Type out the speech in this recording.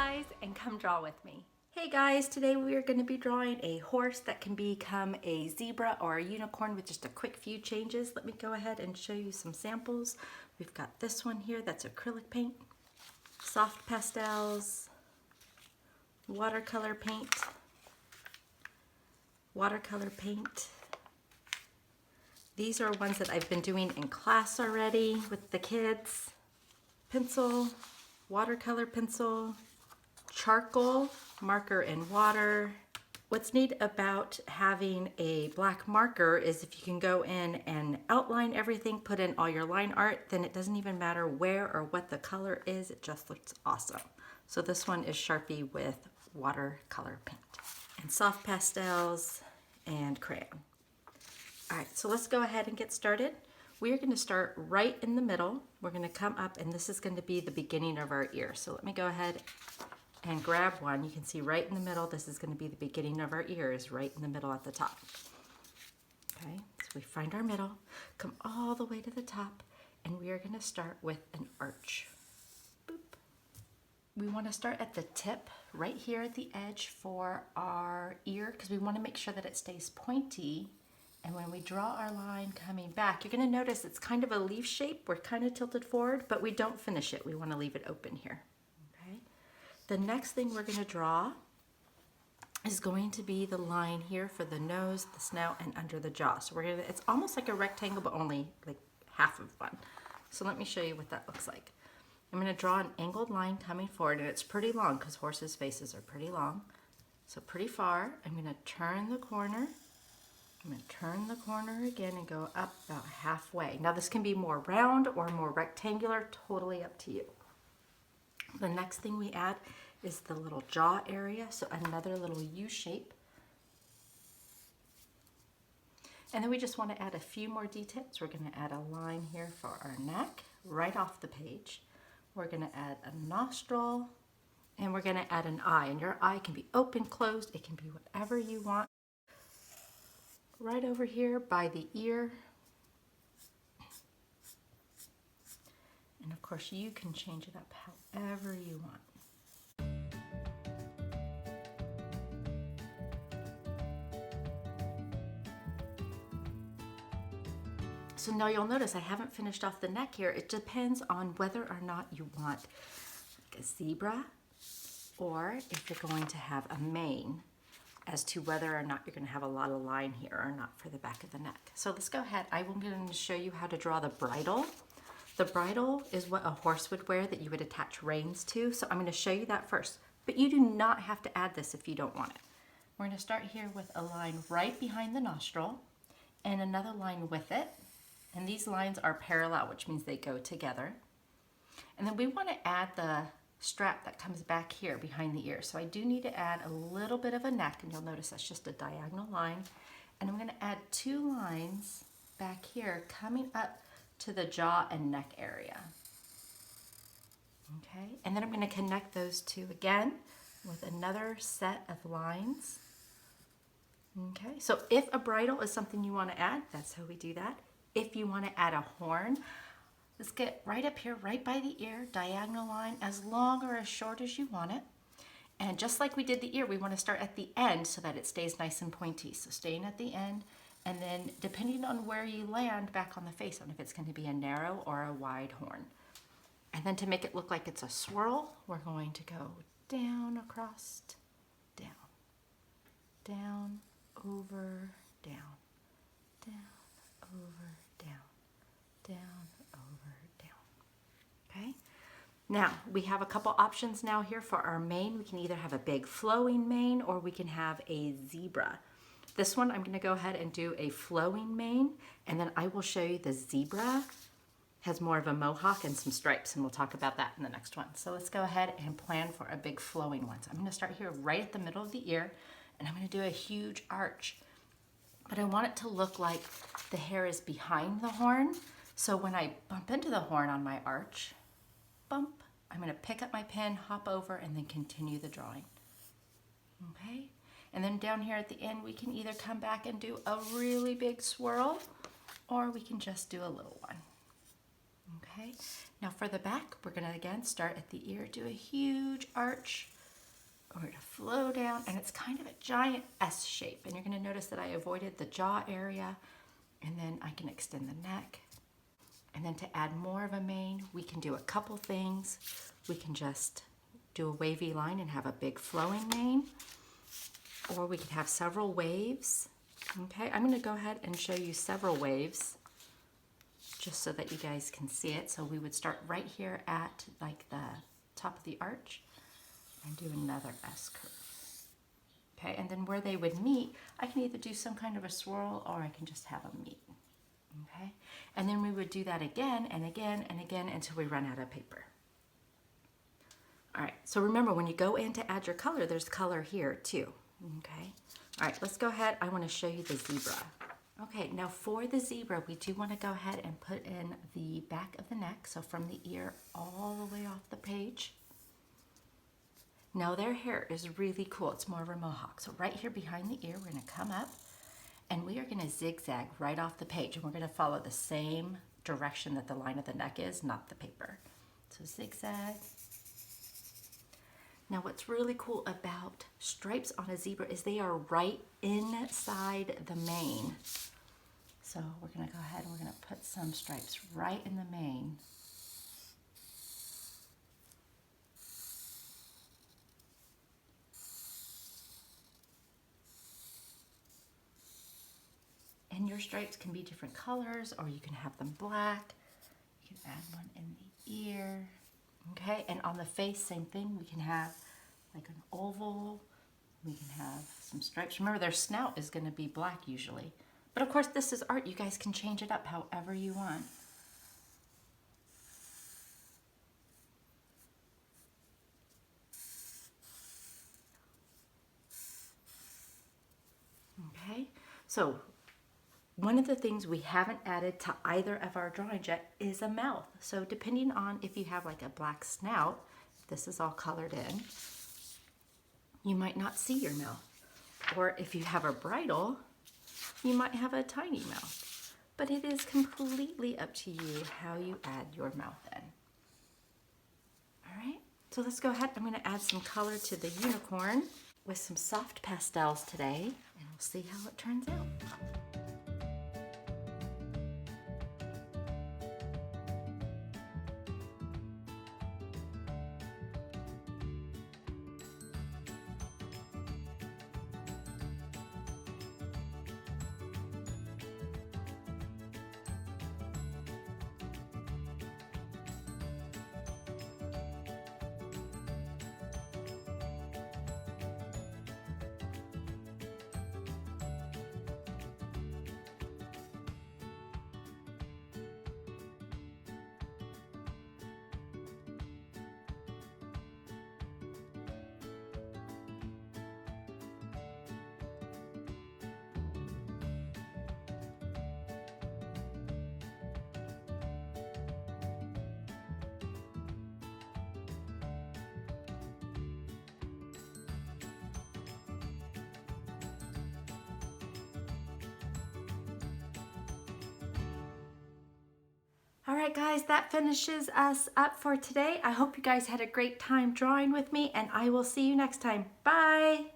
guys, and come draw with me. Hey guys, today we are going to be drawing a horse that can become a zebra or a unicorn with just a quick few changes. Let me go ahead and show you some samples. We've got this one here, that's acrylic paint, soft pastels, watercolor paint, These are ones that I've been doing in class already with the kids. Pencil, watercolor pencil, charcoal, marker and water. What's neat about having a black marker is if you can go in and outline everything, put in all your line art, then it doesn't even matter where or what the color is, it just looks awesome. So this one is Sharpie with watercolor paint and soft pastels and crayon. All right, so let's go ahead and get started. We are going to start right in the middle. We're going to come up, and this is going to be the beginning of our ear. So let me go ahead and grab one. You can see right in the middle, this is going to be the beginning of our ears, right in the middle at the top. Okay, so we find our middle, come all the way to the top, and we are going to start with an arch. Boop. We want to start at the tip, right here at the edge for our ear, because we want to make sure that it stays pointy. And when we draw our line coming back, you're going to notice it's kind of a leaf shape. We're kind of tilted forward, but we don't finish it. We want to leave it open here. Okay. The next thing we're going to draw is going to be the line here for the nose, the snout, and under the jaw. So it's almost like a rectangle, but only like half of one. So let me show you what that looks like. I'm going to draw an angled line coming forward, and it's pretty long because horses' faces are pretty long. So pretty far. I'm going to turn the corner. I'm going to turn the corner again and go up about halfway. Now this can be more round or more rectangular, totally up to you. The next thing we add is the little jaw area, so another little U shape. And then we just want to add a few more details. We're going to add a line here for our neck, right off the page. We're going to add a nostril, and we're going to add an eye. And your eye can be open, closed, it can be whatever you want. Right over here by the ear. And of course you can change it up however you want. So now you'll notice I haven't finished off the neck here. It depends on whether or not you want like a zebra or if you're going to have a mane, as to whether or not you're going to have a lot of line here or not for the back of the neck. So let's go ahead. I'm going to show you how to draw the bridle. The bridle is what a horse would wear that you would attach reins to. So I'm going to show you that first. But you do not have to add this if you don't want it. We're going to start here with a line right behind the nostril and another line with it. And these lines are parallel, which means they go together. And then we want to add the strap that comes back here behind the ear. So I do need to add a little bit of a neck, and you'll notice that's just a diagonal line. And I'm going to add two lines back here coming up to the jaw and neck area. Okay, and then I'm going to connect those two again with another set of lines. Okay, so if a bridle is something you want to add, that's how we do that. If you want to add a horn, let's get right up here, right by the ear, diagonal line, as long or as short as you want it. And just like we did the ear, we want to start at the end so that it stays nice and pointy. So staying at the end, and then depending on where you land back on the face, on if it's going to be a narrow or a wide horn. And then to make it look like it's a swirl, we're going to go down, across, down, down, over, down, down, over, down, down, over, down. Okay, now we have a couple options now here for our mane. We can either have a big flowing mane or we can have a zebra. This one I'm going to go ahead and do a flowing mane, and then I will show you the zebra has more of a mohawk and some stripes, and we'll talk about that in the next one. So let's go ahead and plan for a big flowing one. So I'm going to start here right at the middle of the ear, and I'm going to do a huge arch. But I want it to look like the hair is behind the horn. So when I bump into the horn on my arch, bump, I'm going to pick up my pen, hop over, and then continue the drawing. Okay? And then down here at the end, we can either come back and do a really big swirl, or we can just do a little one. Okay? Now for the back, we're going to again start at the ear, do a huge arch, going to flow down, and it's kind of a giant S shape. And you're going to notice that I avoided the jaw area, and then I can extend the neck. And then to add more of a mane, we can do a couple things. We can just do a wavy line and have a big flowing mane, or we could have several waves. Okay, I'm going to go ahead and show you several waves just so that you guys can see it. So we would start right here at like the top of the arch and do another S curve. Okay, and then where they would meet, I can either do some kind of a swirl or I can just have them meet. Okay, and then we would do that again and again and again until we run out of paper. All right, so remember when you go in to add your color, there's color here too. Okay, all right, let's go ahead. I want to show you the zebra. Okay, now for the zebra, we do want to go ahead and put in the back of the neck, so from the ear all the way off the page. Now their hair is really cool. It's more of a mohawk. So right here behind the ear, we're going to come up and we are going to zigzag right off the page, and we're going to follow the same direction that the line of the neck is, not the paper. So zigzag. Now what's really cool about stripes on a zebra is they are right inside the mane. So we're going to go ahead and we're going to put some stripes right in the mane. And your stripes can be different colors, or you can have them black. You can add one in the ear. Okay, and on the face, same thing. We can have like an oval. We can have some stripes. Remember, their snout is going to be black usually. But of course, this is art. You guys can change it up however you want. Okay, so one of the things we haven't added to either of our drawings yet is a mouth. So depending on if you have like a black snout, this is all colored in, you might not see your mouth. Or if you have a bridle, you might have a tiny mouth. But it is completely up to you how you add your mouth in. All right, so let's go ahead. I'm going to add some color to the unicorn with some soft pastels today, and we'll see how it turns out. All right, guys, that finishes us up for today. I hope you guys had a great time drawing with me, and I will see you next time. Bye.